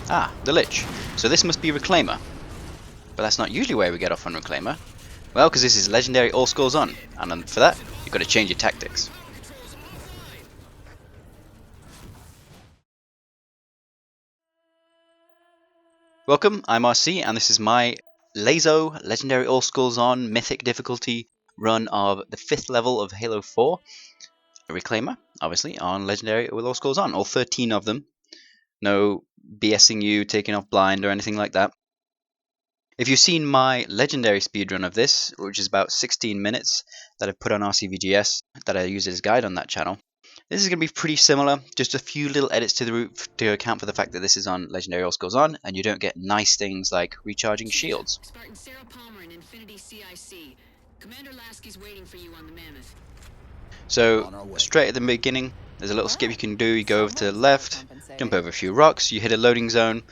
Ah, the Lich. So this must be Reclaimer. But that's not usually where we get off on Reclaimer. Well, because this is Legendary All Scores On, and for that, you've got to change your tactics. Welcome, I'm RC, and this is my LASO Legendary All Scores On Mythic difficulty run of the 5th level of Halo 4. A Reclaimer, obviously, on Legendary with All Scores On, all 13 of them. No BSing you, taking off blind, or anything like that. If you've seen my legendary speedrun of this, which is about 16 minutes that I've put on RCVGS, that I use as a guide on that channel, this is going to be pretty similar, just a few little edits to the route to account for the fact that this is on Legendary All Scores On, and you don't get nice things like recharging shields. Spartan Sarah Palmer and Infinity CIC. Commander Lasky's waiting for you on the Mammoth. So, straight at the beginning, there's a little skip you can do. You go over to the left, jump over a few rocks, you hit a loading zone,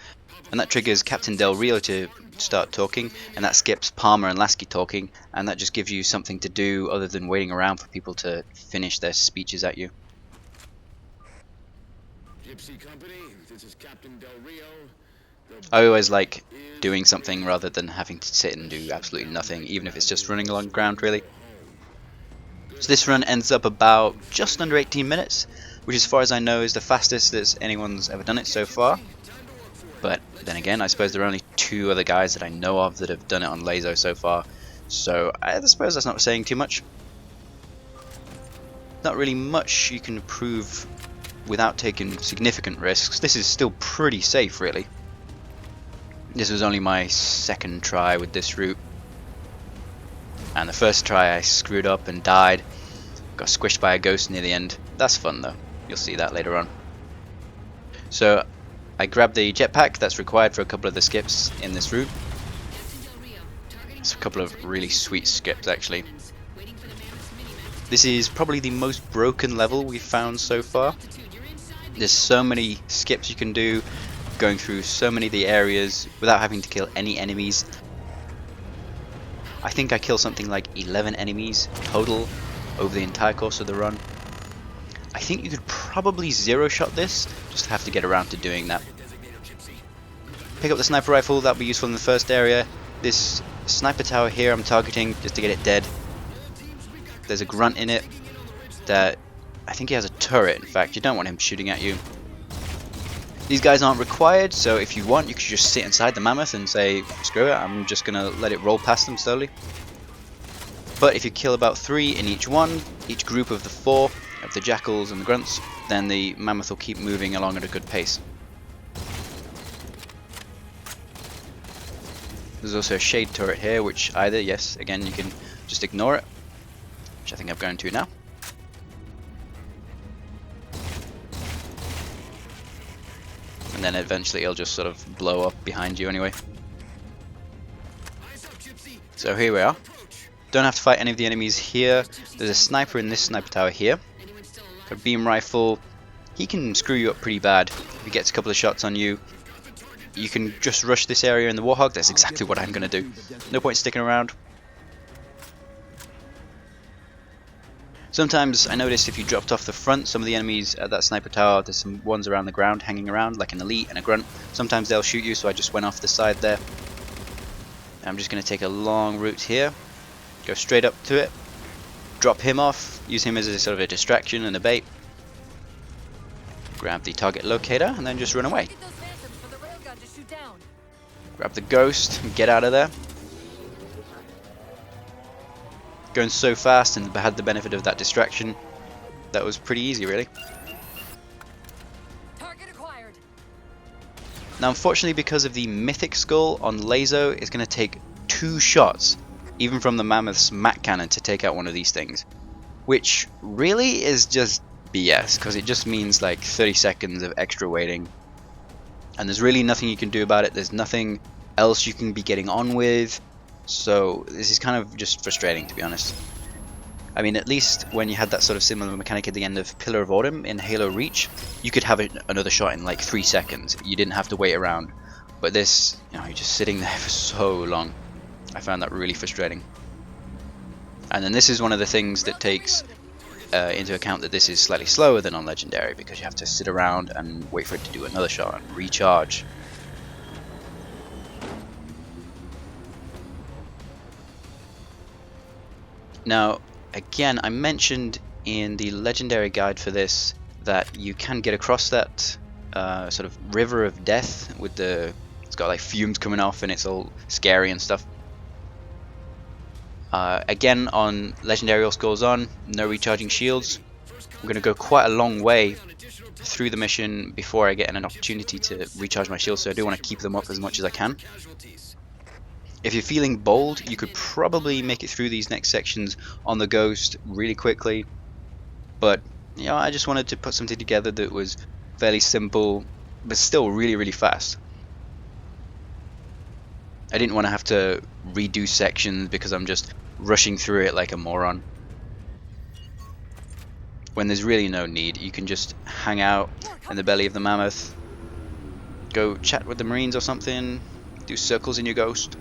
and that triggers Captain Del Rio to start talking, and that skips Palmer and Lasky talking, and that just gives you something to do other than waiting around for people to finish their speeches at you. Gypsy Company, this is Captain Del Rio. I always like doing something rather than having to sit and do absolutely nothing, even if it's just running along the ground, really. So this run ends up about just under 18 minutes, which as far as I know is the fastest that anyone's ever done it so far. But then again, I suppose there are only 2 other guys that I know of that have done it on LASO so far, so I suppose that's not saying too much. Not really much you can prove without taking significant risks. This is still pretty safe, really. This was only my 2nd try with this route, and the 1st try I screwed up and died. Got squished by a ghost near the end. That's fun though, you'll see that later on. So I grabbed the jetpack that's required for a couple of the skips in this route. It's a couple of really sweet skips actually. This is probably the most broken level we've found so far. There's so many skips you can do, going through so many of the areas without having to kill any enemies. I think I killed something like 11 enemies total over the entire course of the run. I think you could probably zero-shot this, just have to get around to doing that. Pick up the sniper rifle, that'll be useful in the first area. This sniper tower here I'm targeting just to get it dead. There's a grunt in it that I think he has a turret. In fact, you don't want him shooting at you. These guys aren't required, so if you want you could just sit inside the Mammoth and say screw it, I'm just gonna let it roll past them slowly. But if you kill about 3 in each group of the 4 of the jackals and the grunts, then the Mammoth will keep moving along at a good pace. There's also a shade turret here, which either, yes, again you can just ignore it, which I think I'm going to now. And then eventually it'll just sort of blow up behind you anyway. So here we are. Don't have to fight any of the enemies here. There's a sniper in this sniper tower here. A beam rifle. He can screw you up pretty bad. If he gets a couple of shots on you, you can just rush this area in the Warhog. That's exactly what I'm going to do. No point sticking around. Sometimes I noticed if you dropped off the front, some of the enemies at that sniper tower, there's some ones around the ground hanging around, like an elite and a grunt. Sometimes they'll shoot you, so I just went off the side there. I'm just going to take a long route here. Go straight up to it, drop him off, use him as a sort of a distraction and a bait, grab the target locator and then just run away. Grab the ghost and get out of there. Going so fast and had the benefit of that distraction, that was pretty easy really. Now unfortunately, because of the Mythic skull on LASO, it's going to take 2 shots even from the Mammoth's Mac cannon to take out one of these things, which really is just BS, because it just means like 30 seconds of extra waiting, and there's really nothing you can do about it. There's nothing else you can be getting on with, so this is kind of just frustrating, to be honest. I mean, at least when you had that sort of similar mechanic at the end of Pillar of Autumn in Halo Reach, you could have another shot in like 3 seconds. You didn't have to wait around. But this, you know, you're just sitting there for so long. I found that really frustrating. And then this is one of the things that takes into account that this is slightly slower than on Legendary, because you have to sit around and wait for it to do another shot and recharge. Now, again, I mentioned in the legendary guide for this that you can get across that sort of river of death with it's got like fumes coming off and it's all scary and stuff. Again, on legendary all scrolls on, no recharging shields. I'm going to go quite a long way through the mission before I get an opportunity to recharge my shields, so I do want to keep them up as much as I can. If you're feeling bold, you could probably make it through these next sections on the Ghost really quickly, but you know, I just wanted to put something together that was fairly simple but still really fast. I didn't want to have to redo sections because I'm just rushing through it like a moron, when there's really no need. You can just hang out in the belly of the Mammoth, go chat with the Marines or something, do circles in your Ghost.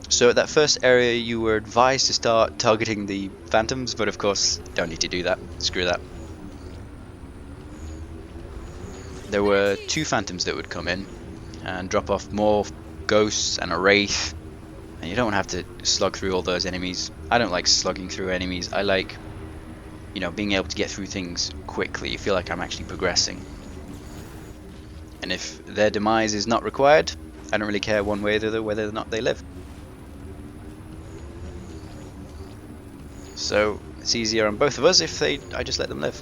So at that first area you were advised to start targeting the Phantoms, but of course don't need to do that, screw that. There were 2 Phantoms that would come in and drop off more Ghosts and a Wraith, and you don't have to slug through all those enemies. I don't like slugging through enemies. I like, you know, being able to get through things quickly. You feel like I'm actually progressing. And if their demise is not required, I don't really care one way or the other whether or not they live. So it's easier on both of us if I just let them live.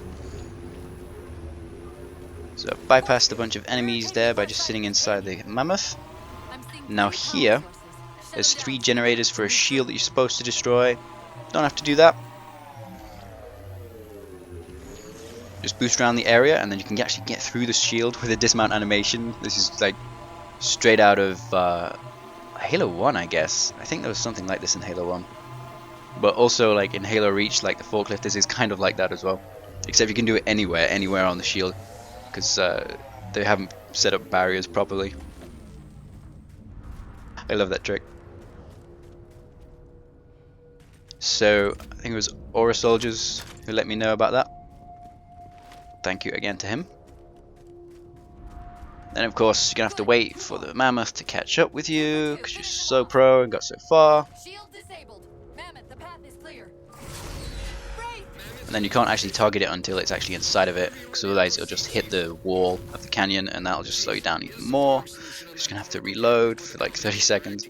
So I bypassed a bunch of enemies there by just sitting inside the Mammoth. Now here, there's 3 generators for a shield that you're supposed to destroy. Don't have to do that. Just boost around the area and then you can actually get through the shield with a dismount animation. This is like straight out of Halo 1, I guess. I think there was something like this in Halo 1. But also like in Halo Reach, like the forklift, this is kind of like that as well. Except you can do it anywhere on the shield, because they haven't set up barriers properly. I love that trick. So I think it was Aura Soldiers who let me know about that. Thank you again to him. Then of course you're gonna have to wait for the Mammoth to catch up with you because you're so pro and got so far. Shield disabled. Mammoth, the path is clear. And then you can't actually target it until it's actually inside of it, because otherwise it'll just hit the wall of the canyon and that'll just slow you down even more. You're just gonna have to reload for like 30 seconds.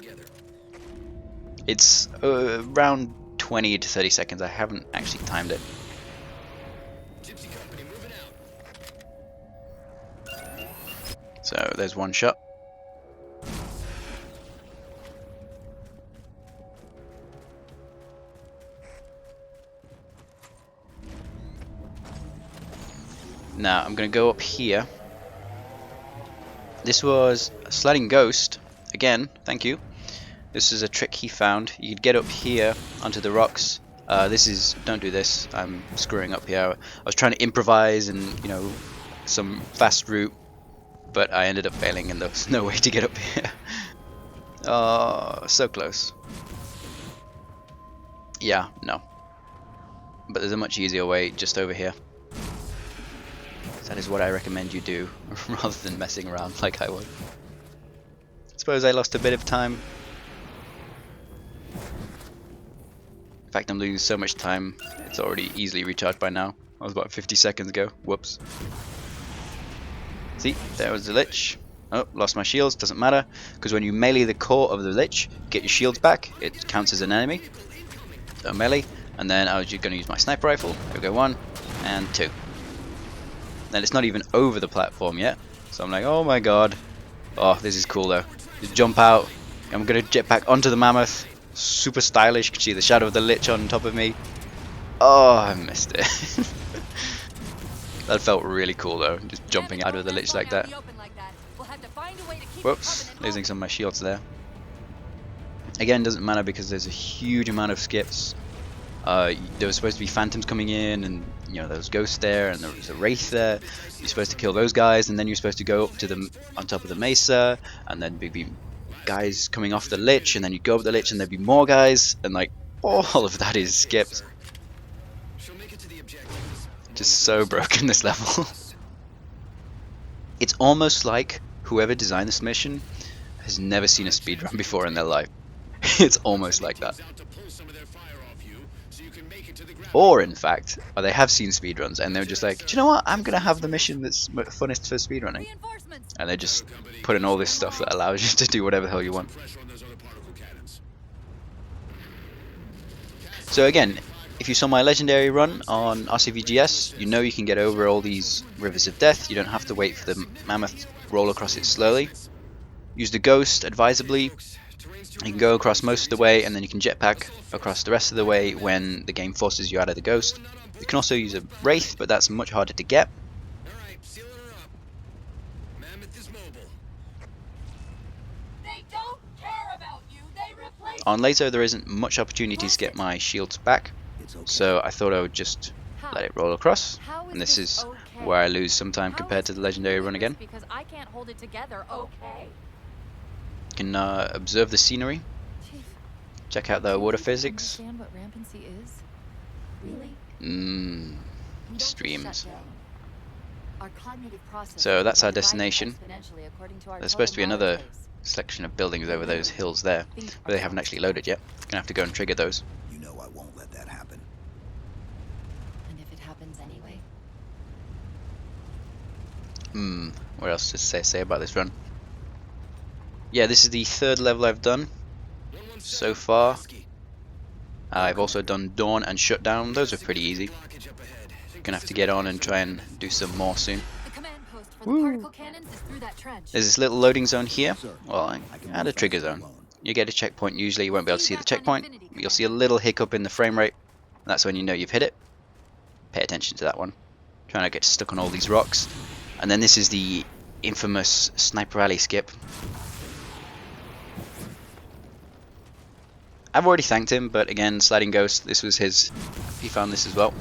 It's around 20 to 30 seconds. I haven't actually timed it. So there's one shot. Now I'm going to go up here. This was a sliding ghost. Again, thank you. This is a trick he found. You could get up here onto the rocks. Don't do this. I'm screwing up here. I was trying to improvise and, you know, some fast route, but I ended up failing and there was no way to get up here. Oh, so close. Yeah, no. But there's a much easier way just over here. That is what I recommend you do, rather than messing around like I would. Suppose I lost a bit of time. In fact, I'm losing so much time, it's already easily recharged by now. I was about 50 seconds ago. Whoops. See, there was the Lich. Oh, lost my shields, doesn't matter, because when you melee the core of the Lich, get your shields back, it counts as an enemy. So melee, and then I was going to use my sniper rifle. There we go, 1 and 2. And it's not even over the platform yet, so I'm like, oh my god. Oh, this is cool though. Just jump out, I'm going to jet back onto the Mammoth. Super stylish, you can see the shadow of the Lich on top of me. Oh, I missed it. That felt really cool though, just jumping out of the Lich like that. Whoops, losing some of my shields there. Again, doesn't matter because there's a huge amount of skips. There was supposed to be phantoms coming in, and you know there was ghosts there, and there was a wraith there. You're supposed to kill those guys, and then you're supposed to go up to them on top of the mesa, and then there'd be guys coming off the Lich, and then you go up the Lich, and there'd be more guys, and like all of that is skipped. Just so broken, this level. It's almost like whoever designed this mission has never seen a speedrun before in their life. It's almost like that. Or in fact, they have seen speedruns and they're just like, do you know what? I'm gonna have the mission that's funnest for speedrunning, Reinforcements. and they just put in all this stuff that allows you to do whatever the hell you want. So again, if you saw my legendary run on RCVGS, you know you can get over all these rivers of death. You don't have to wait for the Mammoth to roll across it slowly. Use the Ghost advisably. You can go across most of the way, and then you can jetpack across the rest of the way when the game forces you out of the Ghost. You can also use a Wraith, but that's much harder to get. Mammoth is mobile. They don't care about you. They replace. On LASO there isn't much opportunity to get my shields back, so I thought I would just let it roll across, and this is where I lose some time compared to the legendary run again. Because I can't hold it together. Okay. You can observe the scenery, Chief, check out the water physics. understand what rampancy is? Really? Mmm, You don't just streams. shut down. Our cognitive processes So that's our are divided destination. exponentially according to our There's supposed to be total another knowledge base. selection of buildings over those hills there, but they haven't actually loaded yet. Gonna have to go and trigger those. You know I won't let that happen. And if it happens anyway? What else to say about this run? Yeah, this is the third level I've done so far. I've also done Dawn and Shutdown. Those are pretty easy. Gonna have to get on and try and do some more soon. The command post for the particle cannons is through that trench. There's this little loading zone here. Well, and a trigger zone. You get a checkpoint usually, you won't be able to see the checkpoint. You'll see a little hiccup in the frame rate. That's when you know you've hit it. Pay attention to that one. Trying to get stuck on all these rocks. And then this is the infamous Sniper Alley skip. I've already thanked him, but again, Sliding Ghost, this was his. He found this as well.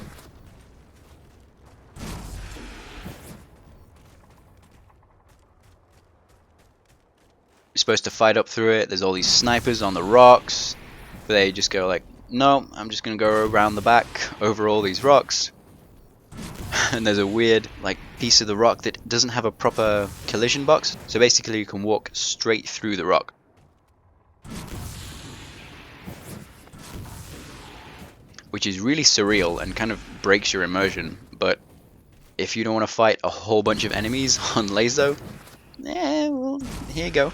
You're supposed to fight up through it. There's all these snipers on the rocks, but they just go like, no, I'm just gonna go around the back over all these rocks. And there's a weird like piece of the rock that doesn't have a proper collision box, so basically you can walk straight through the rock. Which is really surreal and kind of breaks your immersion, but if you don't want to fight a whole bunch of enemies on LASO, well, here you go.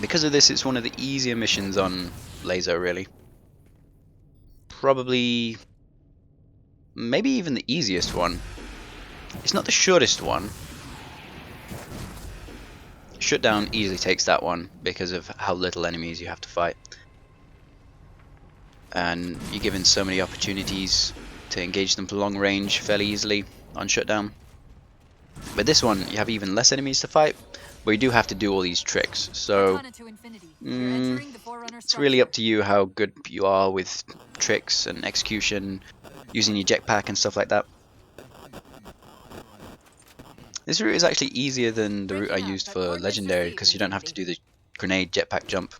Because of this, it's one of the easier missions on LASO, really. Probably, maybe even the easiest one. It's not the shortest one. Shutdown easily takes that one because of how little enemies you have to fight. And you're given so many opportunities to engage them for long range fairly easily on Shutdown. But this one, you have even less enemies to fight, but you do have to do all these tricks. So it's really up to you how good you are with tricks and execution, using your jetpack and stuff like that. This route is actually easier than the route I used for Legendary because you don't have to do the grenade jetpack jump.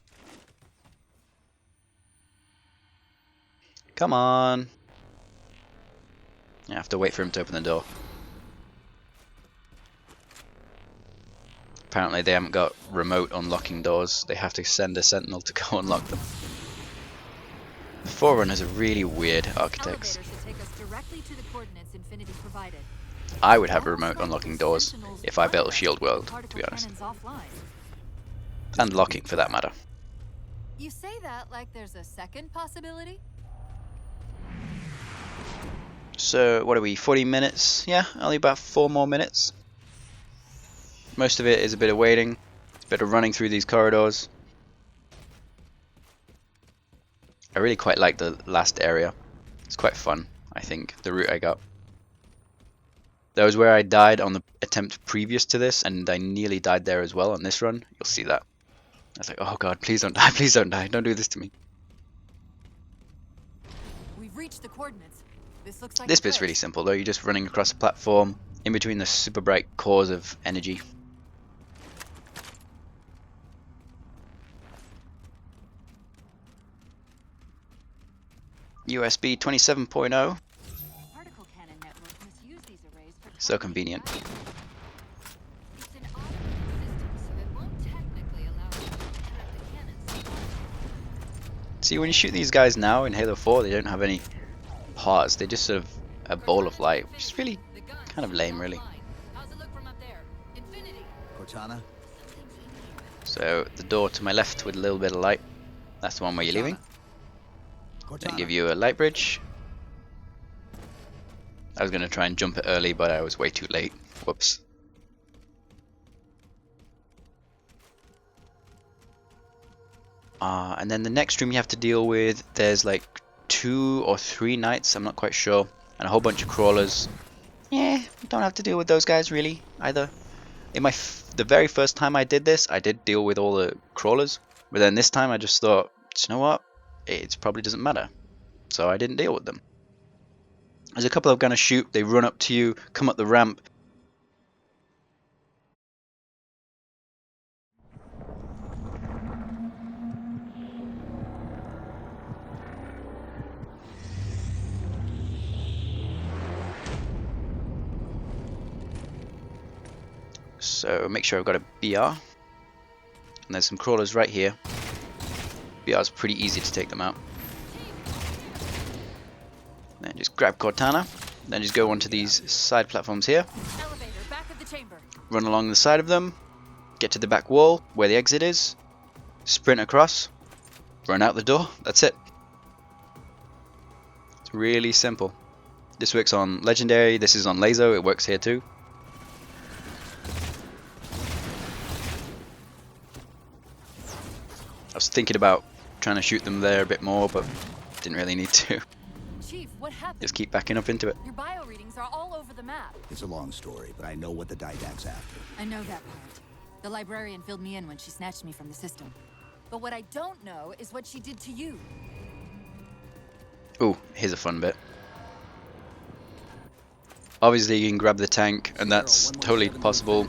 Come on. I have to wait for him to open the door. Apparently they haven't got remote unlocking doors. They have to send a sentinel to go unlock them. The Forerunners are really weird architects. I would have a remote unlocking doors if I built a shield world, to be honest. And locking for that matter. You say that like there's a second possibility? So, what are we, 40 minutes? Yeah, only about 4 more minutes. Most of it is a bit of waiting, a bit of running through these corridors. I really quite like the last area. It's quite fun, I think, the route I got. That was where I died on the attempt previous to this, and I nearly died there as well on this run. You'll see that. I was like, oh god, please don't die, please don't die, don't do this to me. We've reached the coordinates. This looks like This bit's really simple though, you're just running across a platform in between the super bright cores of energy. USB 27.0. So convenient. It's an automated system, so it won't technically See, when you shoot these guys now in Halo 4, they don't have any pause. They just sort of a ball of light, which is really kind of lame, really. How's it look from up there? Infinity. Cortana? So the door to my left with a little bit of light, that's the one where you're leaving. Cortana. Gonna give you a light bridge. I was gonna try and jump it early, but I was way too late. Whoops. And then the next room you have to deal with, there's like 2 or 3 knights, I'm not quite sure, and a whole bunch of crawlers. Yeah, don't have to deal with those guys really either. In the very first time I did this, I did deal with all the crawlers, but then this time I just thought, you know what, it probably doesn't matter, so I didn't deal with them. There's a couple of gonna shoot, they run up to you, come up the ramp. So make sure I've got a BR. And there's some crawlers right here. BR is pretty easy to take them out. Then just grab Cortana. Then just go onto these side platforms here. Elevator, back of the chamber. Run along the side of them. Get to the back wall where the exit is. Sprint across. Run out the door. That's it. It's really simple. This works on Legendary. This is on LASO. It works here too. I was thinking about trying to shoot them there a bit more, but didn't really need to. Chief, what happened? Just keep backing up into it. Your bio readings are all over the map. It's a long story, but I know what the Didact's after. I know that part. The librarian filled me in when she snatched me from the system. But what I don't know is what she did to you. Ooh, here's a fun bit. Obviously you can grab the tank, and that's totally possible,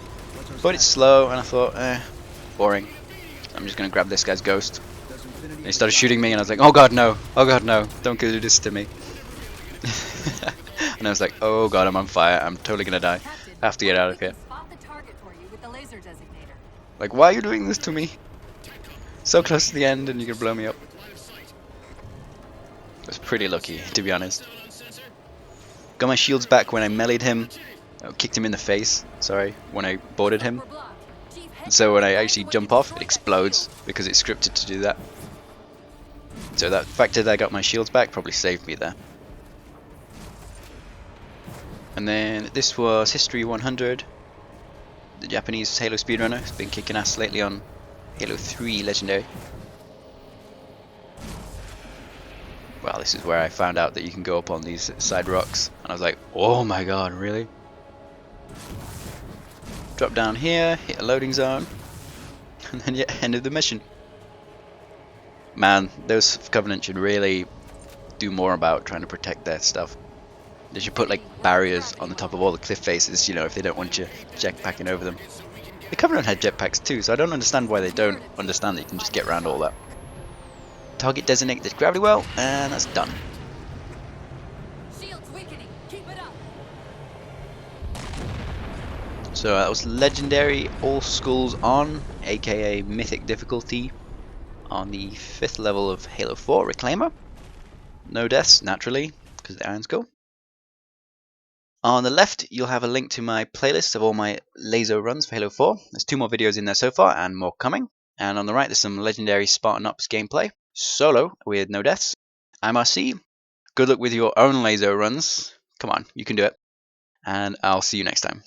but it's slow, and I thought, boring. I'm just gonna grab this guy's ghost. And he started shooting me, and I was like, oh god no, don't do this to me. And I was like, oh god, I'm on fire, I'm totally gonna die. I have to get out of here. Spot the target for you with the laser designator. Like, why are you doing this to me? So close to the end, and you can blow me up. I was pretty lucky, to be honest. Got my shields back when I meleeed him. I kicked him in the face, sorry, when I boarded him. So when I actually jump off, it explodes because it's scripted to do that. So that fact that I got my shields back probably saved me there. And then this was History 100. The Japanese Halo speedrunner has been kicking ass lately on Halo 3 Legendary. Well, this is where I found out that you can go up on these side rocks, and I was like, oh my god, really? Drop down here, hit a loading zone, and then yeah, end of the mission. Man, those Covenant should really do more about trying to protect their stuff. They should put like barriers on the top of all the cliff faces, you know, if they don't want you jetpacking over them. The Covenant had jetpacks too, so I don't understand why they don't understand that you can just get around all that. Target designate this gravity well, and that's done. Shields weakening. Keep it up. So that was Legendary All Skulls on, aka Mythic difficulty, on the 5th level of Halo 4 Reclaimer. No deaths, naturally, because the Iron Skull. On the left, you'll have a link to my playlist of all my LASO runs for Halo 4. There's 2 more videos in there so far, and more coming. And on the right, there's some Legendary Spartan Ops gameplay, solo with no deaths. I'm RC. Good luck with your own LASO runs. Come on, you can do it. And I'll see you next time.